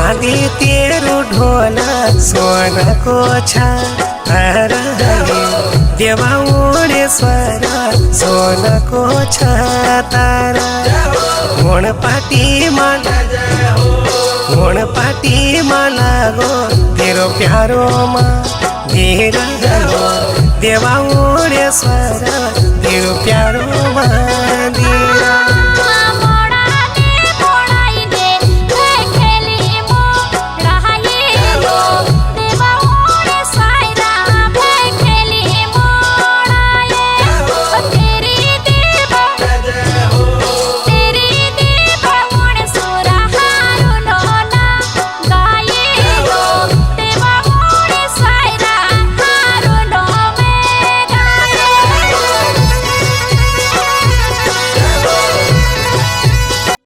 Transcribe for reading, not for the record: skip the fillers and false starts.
बाँधी तेरो ढोला सोनको छ देवा ओडेश्वर सोनको छ तारा पाटीमा लागो तेरो प्यारोमा धेर देवा ओडेश्वर तेरो प्यारोमा